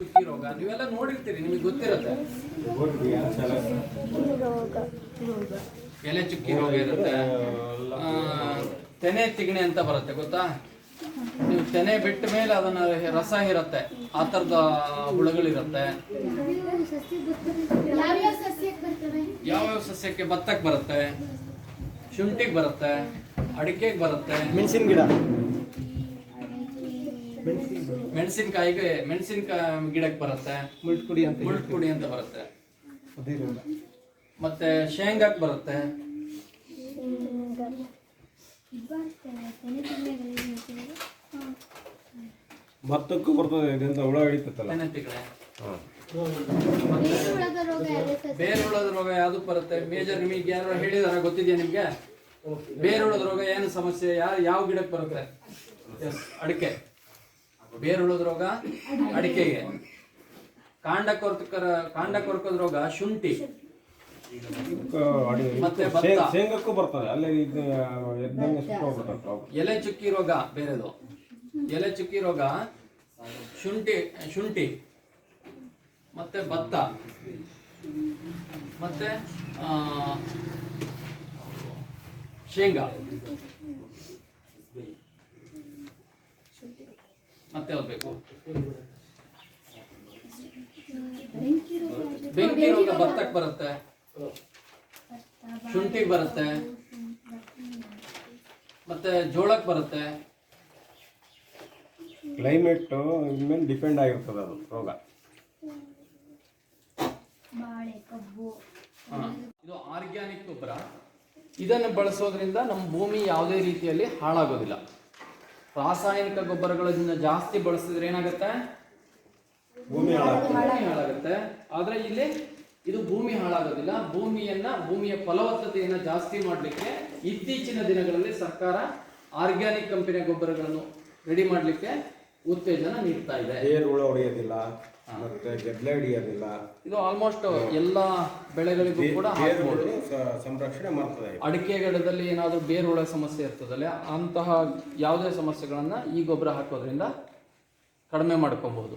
ಚುಕ್ಕಿ ರೋಗ ನೀವೆಲ್ಲ ನೋಡಿರ್ತೀರಿ, ನಿಮಗೆ ಗೊತ್ತಿರುತ್ತೆ. ಎಲೆ ಚುಕ್ಕಿ ರೋಗ ಇರುತ್ತೆ, ತೆನೆ ತಿಗಣೆ ಅಂತ ಬರುತ್ತೆ, ಗೊತ್ತಾ? ನೀವು ತೆನೆ ಬಿಟ್ಟ ಮೇಲೆ ಅದನ್ನ ರಸ ಇರುತ್ತೆ, ಆ ಥರದ ಹುಳುಗಳಿರುತ್ತೆ. ಯಾವ್ಯಾವ ಸಸ್ಯಕ್ಕೆ? ಭತ್ತಕ್ಕೆ ಬರುತ್ತೆ, ಶುಂಠಿಗೆ ಬರುತ್ತೆ, ಅಡಿಕೆಗೆ ಬರುತ್ತೆ, ಮೆಣಸಿನ ಗಿಡ, ಮೆಣಸಿನಕಾಯಿ ಗಿಡಕ್ಕೆ ಬರುತ್ತೆ, ಮುಳ್ಳುಕುಡಿ ಅಂತ ಬರುತ್ತೆ, ಮತ್ತೆ ಶೇಂಗಾಕ್ಕೆ ಬರುತ್ತೆ, ಭತ್ತಕ್ಕೂ ಬರ್ತದೆ. ಇದೆಂತ ಹುಳ ಹಿಡಿತಲ್ಲ, ಬೇರೆ ಹುಳದ ರೋಗ ಯಾವ್ದು ಬರುತ್ತೆ? ಮೇಜರ್ ನಿಮಗೆ ಯಾರು ಹೇಳಿದಾರ? ಗೊತ್ತಿದೆಯಾ ನಿಮ್ಗೆ? ಬೇರೆ ಹುಳದ ರೋಗ ಏನು ಸಮಸ್ಯೆ? ಯಾವ ಗಿಡಕ್ಕೆ ಬರುತ್ತೆ? ಅಡಿಕೆ. ಬೇರೆ ಹುಳದ ರೋಗ ಅಡಿಕೆಗೆ. ಕಾಂಡ ಕೊರಕದ ರೋಗ ಶುಂಠಿ, ಮತ್ತೆ ಶೇಂಗಕ್ಕೂ ಬರ್ತದೆ. ಅಲ್ಲೇ ಎಲೆ ಚುಕ್ಕಿ ರೋಗ ಬೇರೆದು. ಎಲೆ ಚುಕ್ಕಿ ರೋಗ ಶುಂಠಿ ಮತ್ತೆ ಭತ್ತ, ಮತ್ತೆ ಶೇಂಗಾ, ಮತ್ತೆ ಯಾವ್ದು ಬೇಕು? ಬೆಂಕಿ ರೋಗ ಭತ್ತಕ್ಕೆ ಬರುತ್ತೆ, ಶುಂಠಿಗೆ ಬರುತ್ತೆ, ಮತ್ತೆ ಜೋಳಕ್ಕೆ ಬರುತ್ತೆ. ಕ್ಲೈಮೇಟ್ ಮೇಲೆ ಡಿಪೆಂಡ್ ಆಗಿರ್ತದೆ ಅದು ರೋಗ. ಇದು ಆರ್ಗ್ಯಾನಿಕ್ ಗೊಬ್ಬರ. ಇದನ್ನು ಬಳಸೋದ್ರಿಂದ ನಮ್ಮ ಭೂಮಿ ಯಾವುದೇ ರೀತಿಯಲ್ಲಿ ಹಾಳಾಗೋದಿಲ್ಲ. ರಾಸಾಯನಿಕ ಗೊಬ್ಬರಗಳಿಂದ ಜಾಸ್ತಿ ಬಳಸಿದ್ರೆ ಏನಾಗುತ್ತೆ? ಭೂಮಿ ಹಾಳಾಗುತ್ತೆ. ಆದ್ರೆ ಇಲ್ಲಿ ಇದು ಭೂಮಿ ಹಾಳಾಗೋದಿಲ್ಲ. ಭೂಮಿಯ ಫಲವತ್ತತೆಯನ್ನು ಜಾಸ್ತಿ ಮಾಡಲಿಕ್ಕೆ ಇತ್ತೀಚಿನ ದಿನಗಳಲ್ಲಿ ಸರ್ಕಾರ ಆರ್ಗ್ಯಾನಿಕ್ ಕಂಪನಿಯ ಗೊಬ್ಬರಗಳನ್ನು ರೆಡಿ ಮಾಡಲಿಕ್ಕೆ ಉತ್ತೇಜನ ನೀಡ್ತಾ ಇದೆ. ಹುಳ ಹೊಡೆಯೋದಿಲ್ಲ, ಮತ್ತೆ ಗೆಡ್ಲೆ ಹಿಡಿಯೋದಿಲ್ಲ. ಇದು ಆಲ್ಮೋಸ್ಟ್ ಎಲ್ಲ ಬೆಳೆಗಳಿಗೂ ಕೂಡ ಹಾಕಬಹುದು, ಸಂರಕ್ಷಣೆ ಮಾಡ್ತದೆ. ಅಡಿಕೆ ಗಿಡದಲ್ಲಿ ಏನಾದರೂ ಬೇರು ಹುಳ ಸಮಸ್ಯೆ ಇರ್ತದಲ್ಲ, ಅಂತಹ ಯಾವುದೇ ಸಮಸ್ಯೆಗಳನ್ನ ಈ ಗೊಬ್ಬರ ಹಾಕೋದ್ರಿಂದ ಕಡಿಮೆ ಮಾಡ್ಕೊಬಹುದು.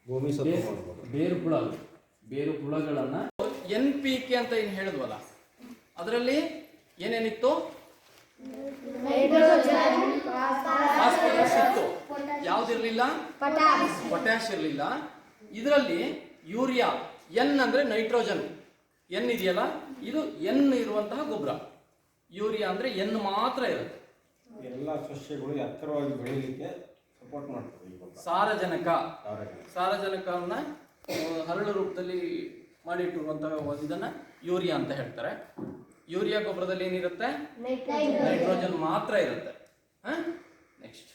ಭೂಮಿ ಬೇರು ಹುಳಗಳನ್ನ NPK ಅಂತ ಏನು ಹೇಳಿದ್ವಲ್ಲ, ಅದರಲ್ಲಿ ಏನೇನಿತ್ತು? ಫಾಸ್ಫರಸ್ ಇತ್ತು. ಯಾವ್ದಿರ್ಲಿಲ್ಲ? ಪೊಟ್ಯಾಶ್ ಇರಲಿಲ್ಲ. ಇದರಲ್ಲಿ ಯೂರಿಯಾ, N ಅಂದ್ರೆ ನೈಟ್ರೋಜನ್, N ಇದೆಯಲ್ಲ, ಇದು N ಇರುವಂತಹ ಗೊಬ್ಬರ. ಯೂರಿಯಾ ಅಂದ್ರೆ N ಮಾತ್ರ ಇರುತ್ತೆ. ಎಲ್ಲ ಸಸ್ಯಗಳು ಎತ್ತರವಾಗಿ ಬೆಳೀಲಿಕ್ಕೆ ಸಪೋರ್ಟ್ ಮಾಡ್ತದೆ. ಸಾರಜನಕವನ್ನ ಹರಳು ರೂಪದಲ್ಲಿ ಮಾಡಿಟ್ಟಿರುವಂತಹ ಇದನ್ನ ಯೂರಿಯಾ ಅಂತ ಹೇಳ್ತಾರೆ. ಯೂರಿಯಾ ಗೊಬ್ಬರದಲ್ಲಿ ಏನಿರುತ್ತೆ? ನೈಟ್ರೋಜನ್ ಮಾತ್ರ ಇರುತ್ತೆ. Next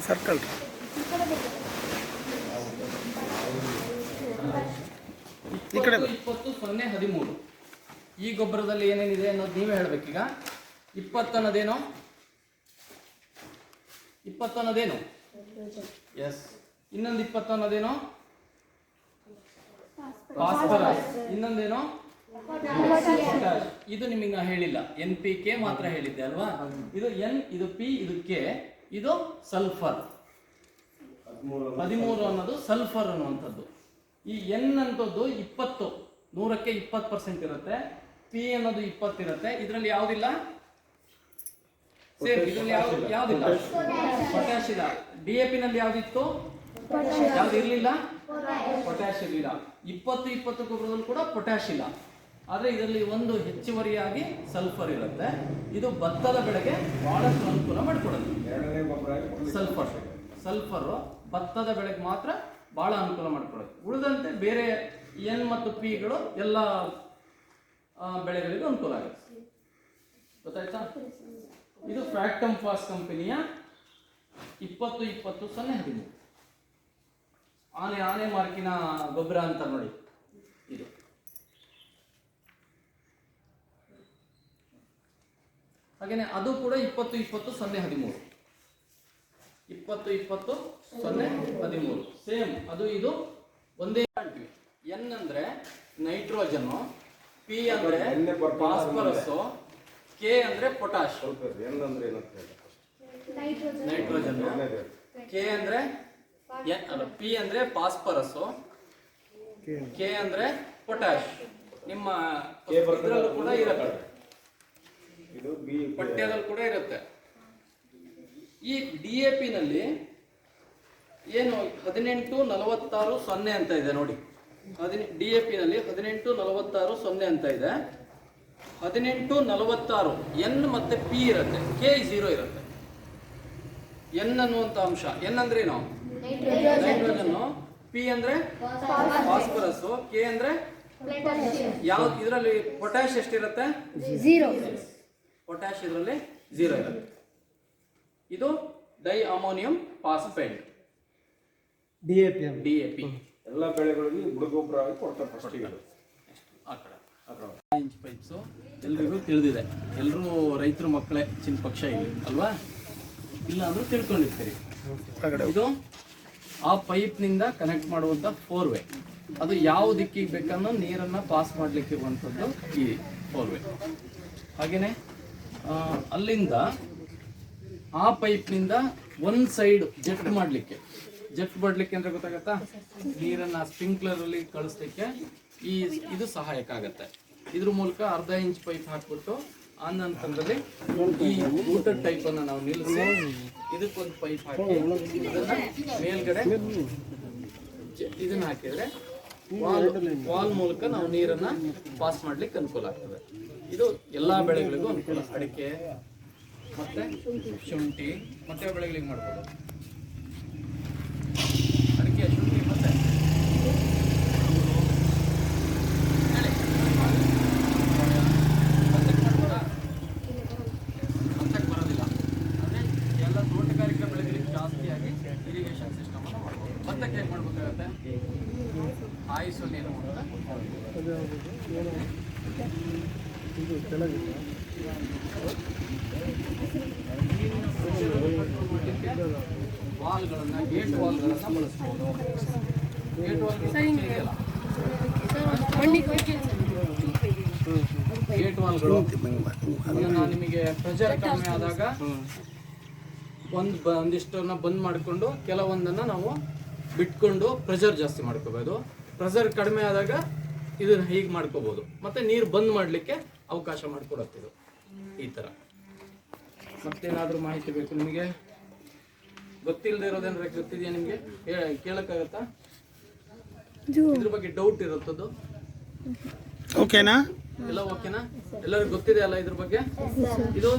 circle 20-0-13. ಈ ಗೊಬ್ಬರದಲ್ಲಿ ಏನೇನಿದೆ ಅನ್ನೋದು ನೀವೇ ಹೇಳ್ಬೇಕೀಗ. 20 ಅನ್ನೋದೇನು? ಎಸ್. ಇನ್ನೊಂದು 20 ಅನ್ನೋದೇನು? ಫಾಸ್ಫರಸ್. ಇನ್ನೊಂದೇನು? ಪೊಟ್ಯಾಶ್. ಇದು ನಿಮಗೆ ನಾ ಹೇಳಿಲ್ಲ, NPK ಮಾತ್ರ ಹೇಳಿದ್ದೆ ಅಲ್ವಾ? ಇದು N, ಇದು P, ಇದು K, ಇದು ಸಲ್ಫರ್. 13 ಅನ್ನೋದು ಸಲ್ಫರ್ ಅನ್ನುವಂಥದ್ದು. ಈ N ಅಂತದ್ದು 20, 100ಕ್ಕೆ 20% ಇರುತ್ತೆ. P ಅನ್ನೋದು 20 ಇರುತ್ತೆ. ಇದರಲ್ಲಿ ಯಾವುದಿಲ್ಲ? ಸೇಮ್. ಇದರಲ್ಲಿ ಯಾವುದಿಲ್ಲ? ಪೊಟ್ಯಾಶ್ ಇಲ್ಲ. DAP ನಲ್ಲಿ ಯಾವುದಿತ್ತು? ಯಾವ್ದು ಇರಲಿಲ್ಲ? ಪೊಟ್ಯಾಶ್ ಇರಲಿಲ್ಲ. 20 ಗೊಬ್ಬರದಲ್ಲಿ ಕೂಡ ಪೊಟ್ಯಾಶ್ ಇಲ್ಲ. ಆದರೆ ಇದರಲ್ಲಿ ಒಂದು ಹೆಚ್ಚುವರಿಯಾಗಿ ಸಲ್ಫರ್ ಇರುತ್ತೆ. ಇದು ಭತ್ತದ ಬೆಳೆಗೆ ಬಹಳಷ್ಟು ಅನುಕೂಲ ಮಾಡಿಕೊಡುತ್ತೆ. ಸಲ್ಫರ್ ಭತ್ತದ ಬೆಳೆಗೆ ಮಾತ್ರ ಬಹಳ ಅನುಕೂಲ ಮಾಡಿಕೊಡುತ್ತೆ. ಉಳಿದಂತೆ ಬೇರೆ N ಮತ್ತು P ಗಳು ಎಲ್ಲ ಬೆಳೆಗಳಿಗೂ ಅನುಕೂಲ ಆಗುತ್ತೆ. ಗೊತ್ತಾಯ್ತಾ? ಇದು ಫ್ಯಾಕ್ಟಮ್ ಫಾಸ್ ಕಂಪನಿಯ 20-20-0-13 ಆನೆ ಮಾರ್ಕಿನ ಗೊಬ್ಬರ ಅಂತ ನೋಡಿ. ಇದು ಹಾಗೇನೆ ಅದು ಕೂಡ 20-20-0-13 20-20-0-13 ಸೇಮ್. ಅದು ಇದು ಒಂದೇ. N ಅಂದ್ರೆ ನೈಟ್ರೋಜನ್, P ಅಂದ್ರೆ ಫಾಸ್ಫರಸ್, ಕೆ ಅಂದ್ರೆ ಪೊಟ್ಯಾಶ್, ಏನಂದ್ರೆ ಏನಂತ ಹೇಳಿ ನೈಟ್ರೋಜನ್. ಕೆ ಅಂದ್ರೆ ಪಿ ಅಂದ್ರೆ ಫಾಸ್ಫರಸ್, ಕೆ ಅಂದ್ರೆ ಪೊಟ್ಯಾಶ್. ನಿಮ್ಮ ಇದ್ರಲ್ಲೂ ಕೂಡ ಇರುತ್ತೆ, ಇದು ಬಿ ಪಠ್ಯದಲ್ಲಿ ಕೂಡ ಇರುತ್ತೆ. ಈ DAP ನಲ್ಲಿ ಏನು 18-46-0 ಅಂತ ಇದೆ ನೋಡಿ. DAP ನಲ್ಲಿ 18-46-0 ಅಂತ ಇದೆ. 18-46 N ಮತ್ತೆ P ಇರುತ್ತೆ, K 0 ಇರುತ್ತೆ. N ಅನ್ನುವಂತ ಅಂಶ, N ಅಂದ್ರೆ ಏನು? ನೈಟ್ರೋಜನ್. P ಅಂದ್ರೆ ಫಾಸ್ಫರಸ್, K ಅಂದ್ರೆ ಯಾವ ಇದರಲ್ಲಿ ಪೊಟ್ಯಾಶ್ ಎಷ್ಟಿರುತ್ತೆ? 0. ಪೊಟ್ಯಾಶ್ ಇದರಲ್ಲಿ 0 ಇರುತ್ತೆ. ಇದು di ammonium phosphate, DAP. DAP. ಎಲ್ಲ ಬೆಳೆಗಳಿಗೆ ಬುಡಗೊಬ್ಬರ ಆಗಿ ಕೊಡ್ತಾರೆ ಫಸ್ಟಿಗೆ. ಆ ಕಡೆ 5 ಇಂಚ್ ಪೈಪ್ಸು ಎಲ್ರಿಗೂ ತಿಳಿದಿದೆ. ಎಲ್ಲರೂ ರೈತರ ಮಕ್ಕಳೇ ಚಿನ್ನ ಪಕ್ಷ ಇಲ್ಲಿ ಅಲ್ವಾ? ಇಲ್ಲ ಅಂದ್ರೂ ತಿಳ್ಕೊಂಡಿರ್ತೀರಿ. ಇದು ಆ ಪೈಪ್ನಿಂದ ಕನೆಕ್ಟ್ ಮಾಡುವಂಥ 4 ವೇ. ಅದು ಯಾವ ದಿಕ್ಕಿಗೆ ಬೇಕನ್ನೋ ನೀರನ್ನು ಪಾಸ್ ಮಾಡಲಿಕ್ಕೆ ಇರುವಂಥದ್ದು ಈ 4 ವೇ. ಹಾಗೆಯೇ ಅಲ್ಲಿಂದ ಆ ಪೈಪ್ನಿಂದ ಒಂದು ಸೈಡ್ ಜೆಟ್ ಮಾಡಲಿಕ್ಕೆ ಅಂದರೆ ಗೊತ್ತಾಗತ್ತಾ? ನೀರನ್ನು ಸ್ಪ್ರಿಂಕ್ಲರಲ್ಲಿ ಕಳಿಸ್ಲಿಕ್ಕೆ ಇದು ಸಹಾಯಕ ಆಗುತ್ತೆ. ಇದ್ರ ಮೂಲಕ 1/2 ಇಂಚ್ ಪೈಪ್ ಹಾಕ್ಬಿಟ್ಟು ಆ ನಂತರದಲ್ಲಿ ಈ ಊಟದ ಟೈಪನ್ನು ನಾವು ನಿಲ್ಲಿಸಿ ಇದಕ್ಕೊಂದು ಪೈಪ್ ಹಾಕಿ ಅದನ್ನು ಮೇಲ್ಗಡೆ ಇದನ್ನು ಹಾಕಿದರೆ ವಾಲ್ ಮೂಲಕ ನಾವು ನೀರನ್ನು ಪಾಸ್ ಮಾಡ್ಲಿಕ್ಕೆ ಅನುಕೂಲ ಆಗ್ತದೆ. ಇದು ಎಲ್ಲ ಬೆಳೆಗಳಿಗೂ ಅನುಕೂಲ. ಅಡಿಕೆ ಮತ್ತೆ ಶುಂಠಿ ಮತ್ತೆ ಬೆಳೆಗಳಿಗೆ ಮಾಡ್ಬೋದು. ಅಡಿಕೆ, ಶುಂಠಿ ಮತ್ತೆ ಭತ್ತಕ್ಕೆ ಬರೋದಿಲ್ಲ. ಅಂದರೆ ಎಲ್ಲ ತೋಟಗಾರಿಕಾ ಬೆಳೆಗಳಿಗೆ ಜಾಸ್ತಿಯಾಗಿ ಇರಿಗೇಷನ್ ಸಿಸ್ಟಮನ್ನು ಮಾಡ್ಬೋದು. ಭತ್ತಕ್ಕೆ ಹೇಗೆ ಮಾಡ್ಬೇಕಾಗತ್ತೆ? ಆಯಿಸು ನೀರು ಮೂಲಕ ವಾಲ್ಗಳನ್ನು, ಗೇಟ್ ವಾಲ್ಗಳನ್ನು ಬಳಸ್ಬೋದು. ಗೇಟ್ ವಾಲ್ ಇದೆಯಲ್ಲ, ಗೇಟ್ ವಾಲ್ಗಳು ಅದನ್ನು ನಿಮಗೆ ಪ್ರೆಷರ್ ಕಡಿಮೆ ಆದಾಗ ಒಂದಿಷ್ಟನ್ನ ಬಂದ್ ಮಾಡಿಕೊಂಡು ಕೆಲವೊಂದನ್ನು ನಾವು ಬಿಟ್ಕೊಂಡು ಪ್ರೆಷರ್ ಜಾಸ್ತಿ ಮಾಡ್ಕೋಬೋದು. ಪ್ರೆಷರ್ ಕಡಿಮೆ ಆದಾಗ ಇದನ್ನು ಹೀಗೆ ಮಾಡ್ಕೋಬೋದು. ಮತ್ತು ನೀರು ಬಂದ್ ಮಾಡಲಿಕ್ಕೆ ಅವಕಾಶ ಮಾಡಿಕೊಡುತ್ತೆ ಇದು. ಈ ಥರ ಮತ್ತೇನಾದರೂ ಮಾಹಿತಿ ಬೇಕು ನಿಮಗೆ? ಗೊತ್ತಿಲ್ಲದೆ ಇರೋದೇನಾದ್ರೆ ಗೊತ್ತಿದೆಯಾ ನಿಮಗೆ? ಕೇಳಕ್ಕಾಗತ್ತಾ? ಇದ್ರ ಬಗ್ಗೆ ಡೌಟ್ ಇರುತ್ತದು? ಓಕೆನಾ? ಎಲ್ಲ ಓಕೆನಾ? ಎಲ್ಲರಿಗೂ ಗೊತ್ತಿದೆ ಅಲ್ಲ ಇದ್ರ ಬಗ್ಗೆ? ಇದು